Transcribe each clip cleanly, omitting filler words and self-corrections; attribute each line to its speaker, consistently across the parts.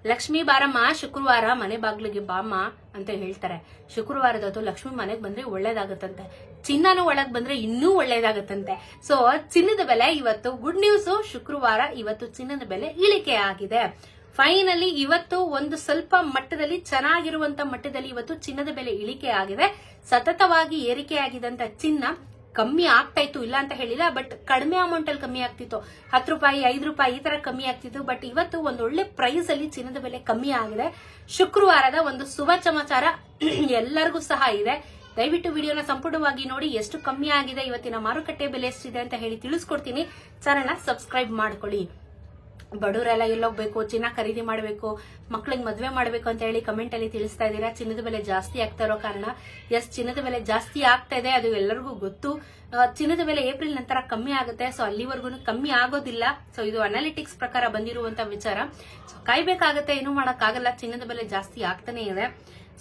Speaker 1: ಲಕ್ಷ್ಮೀ ಬಾರಮ್ಮ ಶುಕ್ರವಾರ ಮನೆ ಬಾಗ್ಲಿಗೆ ಬಾಮ್ಮ ಅಂತ ಹೇಳ್ತಾರೆ. ಶುಕ್ರವಾರದತ್ತು ಲಕ್ಷ್ಮಿ ಮನೆಗೆ ಬಂದ್ರೆ ಒಳ್ಳೇದಾಗತ್ತಂತೆ, ಚಿನ್ನನೂ ಒಳಗ್ ಬಂದ್ರೆ ಇನ್ನೂ ಒಳ್ಳೇದಾಗತ್ತಂತೆ. ಸೊ ಚಿನ್ನದ ಬೆಲೆ ಇವತ್ತು ಗುಡ್ ನ್ಯೂಸ್. ಶುಕ್ರವಾರ ಇವತ್ತು ಚಿನ್ನದ ಬೆಲೆ ಇಳಿಕೆ ಆಗಿದೆ. ಫೈನಲಿ ಇವತ್ತು ಒಂದು ಸ್ವಲ್ಪ ಮಟ್ಟದಲ್ಲಿ ಚೆನ್ನಾಗಿರುವಂತ ಮಟ್ಟದಲ್ಲಿ ಇವತ್ತು ಚಿನ್ನದ ಬೆಲೆ ಇಳಿಕೆ ಆಗಿದೆ. ಸತತವಾಗಿ ಏರಿಕೆ ಆಗಿದಂತ ಚಿನ್ನ ಕಮ್ಮಿ ಆಗ್ತಾ ಇತ್ತು, ಇಲ್ಲ ಅಂತ ಹೇಳಿಲ್ಲ, ಬಟ್ ಕಡಿಮೆ ಅಮೌಂಟ್ ಅಲ್ಲಿ ಕಮ್ಮಿ ಆಗ್ತಿತ್ತು. 10 ರೂಪಾಯಿ 5 ರೂಪಾಯಿ ಈ ತರ ಕಮ್ಮಿ ಆಗ್ತಿತ್ತು. ಬಟ್ ಇವತ್ತು ಒಂದು ಒಳ್ಳೆ ಪ್ರೈಸ್ ಅಲ್ಲಿ ಚಿನ್ನದ ಬೆಲೆ ಕಮ್ಮಿ ಆಗಿದೆ. ಶುಕ್ರವಾರದ ಒಂದು ಶುಭ ಸಮಾಚಾರ ಎಲ್ಲರಿಗೂ ಸಹ ಇದೆ. ದಯವಿಟ್ಟು ವಿಡಿಯೋನ ಸಂಪೂರ್ಣವಾಗಿ ನೋಡಿ, ಎಷ್ಟು ಕಮ್ಮಿ ಆಗಿದೆ, ಇವತ್ತಿನ ಮಾರುಕಟ್ಟೆ ಬೆಲೆ ಎಷ್ಟಿದೆ ಅಂತ ಹೇಳಿ ತಿಳಿಸ್ಕೊಡ್ತೀನಿ. ಚಾನೆಲ್ನ ಸಬ್ಸ್ಕ್ರೈಬ್ ಮಾಡ್ಕೊಳ್ಳಿ. ಬಡವರೆಲ್ಲ ಎಲ್ಲೋಗ್ಬೇಕು, ಚಿನ್ನ ಖರೀದಿ ಮಾಡಬೇಕು, ಮಕ್ಳಿಗೆ ಮದ್ವೆ ಮಾಡಬೇಕು ಅಂತ ಹೇಳಿ ಕಮೆಂಟ್ ಅಲ್ಲಿ ತಿಳಿಸ್ತಾ ಇದ್ದೀರಾ. ಚಿನ್ನದ ಬೆಲೆ ಜಾಸ್ತಿ ಆಗ್ತಾ ಇರೋ ಕಾರಣ ಚಿನ್ನದ ಬೆಲೆ ಜಾಸ್ತಿ ಆಗ್ತಾ ಇದೆ, ಅದು ಎಲ್ಲರಿಗೂ ಗೊತ್ತು. ಚಿನ್ನದ ಬೆಲೆ ಏಪ್ರಿಲ್ ನಂತರ ಕಮ್ಮಿ ಆಗುತ್ತೆ. ಸೊ ಅಲ್ಲಿವರೆಗೂ ಕಮ್ಮಿ ಆಗೋದಿಲ್ಲ. ಸೊ ಇದು ಅನಾಲಿಟಿಕ್ಸ್ ಪ್ರಕಾರ ಬಂದಿರುವಂತ ವಿಚಾರ. ಸೊ ಕಾಯ್ಬೇಕಾಗತ್ತೆ, ಏನು ಮಾಡಕ್ಕಾಗಲ್ಲ, ಚಿನ್ನದ ಬೆಲೆ ಜಾಸ್ತಿ ಆಗ್ತಾನೆ ಇದೆ.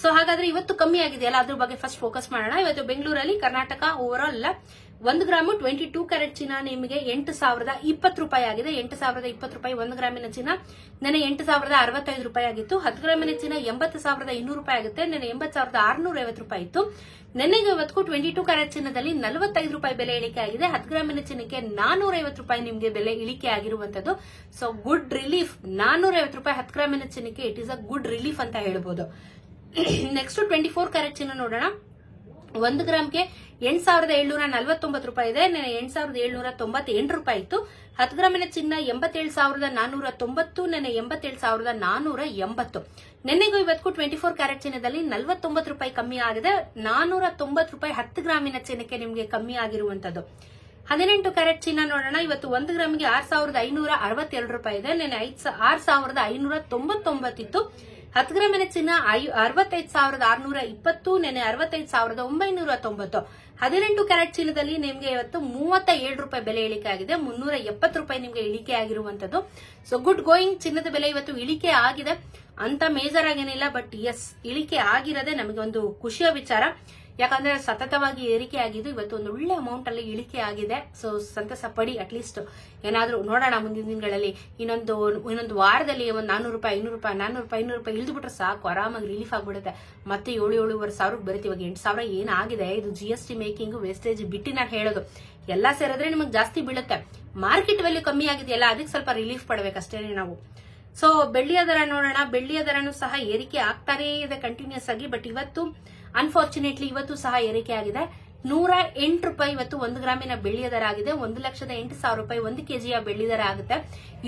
Speaker 1: ಸೊ ಹಾಗಾದ್ರೆ ಇವತ್ತು ಕಮ್ಮಿ ಆಗಿದೆಯಲ್ಲ, ಅದ್ರ ಬಗ್ಗೆ ಫಸ್ಟ್ ಫೋಕಸ್ ಮಾಡೋಣ. ಇವತ್ತು ಬೆಂಗಳೂರಲ್ಲಿ Karnataka over all 1 gram 22 carrot ಚಿನ್ನ ನಿಮಗೆ 8,020 ರೂಪಾಯಿ ಆಗಿದೆ. 8,020 ರೂಪಾಯಿ 1 ಗ್ರಾಮಿನ ಚಿನ್ನ. ನೆನೆ 8,065 ರೂಪಾಯಿ ಆಗಿತ್ತು. 10 ಗ್ರಾಮಿನ ಚಿನ್ನ 80,200 ರೂಪಾಯಿ ಆಗುತ್ತೆ. ನೆನೆ 80,650 ರೂಪಾಯಿ ಇತ್ತು. ನೆನ್ನೆಗೆ ಇವತ್ತು 22 ಕ್ಯಾರೆಟ್ ಚಿನ್ನದಲ್ಲಿ 45 ರೂಪಾಯಿ ಬೆಲೆ ಇಳಿಕೆ ಆಗಿದೆ. 10 ಗ್ರಾಮಿನ ಚಿನ್ನಕ್ಕೆ 450 ರೂಪಾಯಿ ನಿಮಗೆ ಬೆಲೆ ಇಳಿಕೆ ಆಗಿರುವಂತದ್ದು. So good relief. 450 ರೂಪಾಯಿ 10 ಗ್ರಾಮಿನ ಚಿನ್ನಕ್ಕೆ it is a good relief ಅಂತ ಹೇಳ್ಬೋದು. ನೆಕ್ಸ್ಟ್ 24 ಕ್ಯಾರೆಟ್ ಚಿನ್ನ ನೋಡೋಣ. 1 ಗ್ರಾಮ್ಗೆ 8,749 ರೂಪಾಯಿ ಇದೆ. 8,798 ರೂಪಾಯಿ ಇತ್ತು. 10 ಗ್ರಾಮಿನ ಚಿನ್ನ 87,490, 87,480. ನೆನ್ನೆಗೂ ಇವತ್ತು 24 ಕ್ಯಾರೆಟ್ ಚಿನ್ನದಲ್ಲಿ 49 ರೂಪಾಯಿ ಕಮ್ಮಿ ಆಗಿದೆ. 490 ರೂಪಾಯಿ 10 ಗ್ರಾಮಿನ ಚಿನ್ನಕ್ಕೆ ನಿಮಗೆ ಕಮ್ಮಿ ಆಗಿರುವಂತದ್ದು. 18 ಕ್ಯಾರೆಟ್ ಚಿನ್ನ ನೋಡೋಣ. ಇವತ್ತು 1 ಗ್ರಾಮ್ಗೆ 6,562 ರೂಪಾಯಿ ಇದೆ. ನೆನೆ 6,599 ಇತ್ತು. 10 ಗ್ರಾಮಿನ ಚಿನ್ನ 65,620, ನೆನೆ 65,990. 18 ಕ್ಯಾರೆಟ್ ಚಿನ್ನದಲ್ಲಿ ನಿಮಗೆ ಇವತ್ತು 37 ರೂಪಾಯಿ ಬೆಲೆ ಇಳಿಕೆ ಆಗಿದೆ. 370 ರೂಪಾಯಿ ನಿಮಗೆ ಇಳಿಕೆ ಆಗಿರುವಂತದ್ದು. So good going. ಚಿನ್ನದ ಬೆಲೆ ಇವತ್ತು ಇಳಿಕೆ ಆಗಿದೆ ಅಂತ ಮೇಜರ್ ಆಗೇನಿಲ್ಲ, ಬಟ್ ಎಸ್ ಇಳಿಕೆ ಆಗಿರೋದೇ ನಮಗೆ ಒಂದು ಖುಷಿಯ ವಿಚಾರ. ಯಾಕಂದ್ರೆ ಸತತವಾಗಿ ಏರಿಕೆ ಆಗಿದ್ದು, ಇವತ್ತು ಒಂದು ಒಳ್ಳೆ ಅಮೌಂಟ್ ಅಲ್ಲಿ ಇಳಿಕೆ ಆಗಿದೆ. ಸೊ ಸಂತಸ ಪಡಿ. ಅಟ್ಲೀಸ್ಟ್ ಏನಾದ್ರೂ ನೋಡೋಣ ಮುಂದಿನ ದಿನಗಳಲ್ಲಿ. ಇನ್ನೊಂದು ವಾರದಲ್ಲಿ ಒಂದು 400 ರೂಪಾಯಿ 500 ರೂಪಾಯಿ 400 ರೂಪಾಯಿ 500 ರೂಪಾಯಿ ಇಳಿದು ಬಿಟ್ರೆ ಸಾಕು, ಆರಾಮಾಗಿ ರಿಲೀಫ್ ಆಗ್ಬಿಡುತ್ತೆ. ಮತ್ತೆ 7,500 ಬರುತ್ತೆ. ಇವಾಗ 8,000 ಏನಾಗಿದೆ, ಇದು GST ಮೇಕಿಂಗ್ ವೇಸ್ಟೇಜ್ ಬಿಟ್ಟು ನಾನು ಹೇಳೋದು. ಎಲ್ಲಾ ಸೇರಿದ್ರೆ ನಿಮಗೆ ಜಾಸ್ತಿ ಬೀಳುತ್ತೆ. ಮಾರ್ಕೆಟ್ ವ್ಯಾಲ್ಯೂ ಕಮ್ಮಿ ಆಗಿದೆಯಲ್ಲ, ಅದಕ್ಕೆ ಸ್ವಲ್ಪ ರಿಲೀಫ್ ಪಡಬೇಕಷ್ಟೇನೆ ನಾವು. ಸೊ ಬೆಳ್ಳಿಯ ದರ ನೋಡೋಣ. ಬೆಳ್ಳಿಯ ದರನೂ ಸಹ ಏರಿಕೆ ಆಗ್ತಾನೇ ಇದೆ ಕಂಟಿನ್ಯೂಸ್ ಆಗಿ. ಬಟ್ ಇವತ್ತು ಅನ್ಫಾರ್ಚುನೇಟ್ಲಿ ಇವತ್ತು ಸಹ ಏರಿಕೆ ಆಗಿದೆ. 108 ರೂಪಾಯಿ ಇವತ್ತು 1 ಗ್ರಾಮಿನ ಬೆಳ್ಳಿಯ ದರ ಆಗಿದೆ. 1,08,000 ರೂಪಾಯಿ 1 ಕೆಜಿಯ ಬೆಳ್ಳಿ ದರ ಆಗುತ್ತೆ.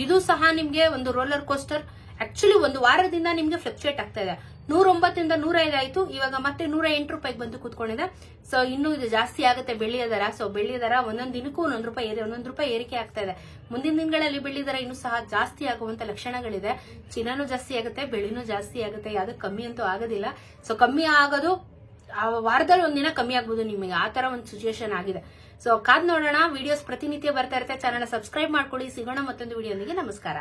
Speaker 1: ಇದು ಸಹ ನಿಮ್ಗೆ ಒಂದು ರೋಲರ್ ಕೋಸ್ಟರ್. ಆಕ್ಚುಲಿ ಒಂದು ವಾರದಿಂದ ನಿಮ್ಗೆ ಫ್ಲಕ್ಚುಯೇಟ್ ಆಗ್ತಾ ಇದೆ. 109 ಇಂದ 105 ಆಯ್ತು, ಇವಾಗ ಮತ್ತೆ 108 ರೂಪಾಯಿಗೆ ಬಂದು ಕೂತ್ಕೊಂಡಿದೆ. ಸೊ ಇನ್ನೂ ಇದು ಜಾಸ್ತಿ ಆಗುತ್ತೆ ಬೆಳ್ಳಿಯ ದರ. ಸೊ ಬೆಳ್ಳಿಯ ದರ ಒಂದೊಂದು ದಿನಕ್ಕೂ 1 ರೂಪಾಯಿ ಏರಿಕೆ ಆಗ್ತಾ ಇದೆ. ಮುಂದಿನ ದಿನಗಳಲ್ಲಿ ಬೆಳ್ಳಿ ದರ ಇನ್ನೂ ಸಹ ಜಾಸ್ತಿ ಆಗುವಂತ ಲಕ್ಷಣಗಳಿದೆ. ಚಿನ್ನನೂ ಜಾಸ್ತಿ ಆಗುತ್ತೆ, ಬೆಳ್ಳಿನೂ ಜಾಸ್ತಿ ಆಗುತ್ತೆ. ಯಾವ್ದು ಕಮ್ಮಿ ಅಂತೂ ಆಗೋದಿಲ್ಲ. ಸೊ ಕಮ್ಮಿ ಆಗೋದು ಆ ವಾರದಲ್ಲಿ ಒಂದಿನ ಕಮ್ಮಿ ಆಗ್ಬೋದು ನಿಮಗೆ, ಆ ತರ ಒಂದು ಸಿಚುಯೇಷನ್ ಆಗಿದೆ. ಸೊ ಕಾದ್ ನೋಡೋಣ. ವಿಡಿಯೋಸ್ ಪ್ರತಿನಿತ್ಯ ಬರ್ತಾ ಇರುತ್ತೆ. ಚಾನೆಲ್ ಸಬ್ಸ್ಕ್ರೈಬ್ ಮಾಡ್ಕೊಳ್ಳಿ. ಸಿಗೋಣ ಮತ್ತೊಂದು ವಿಡಿಯೋನಿಗೆ. ನಮಸ್ಕಾರ.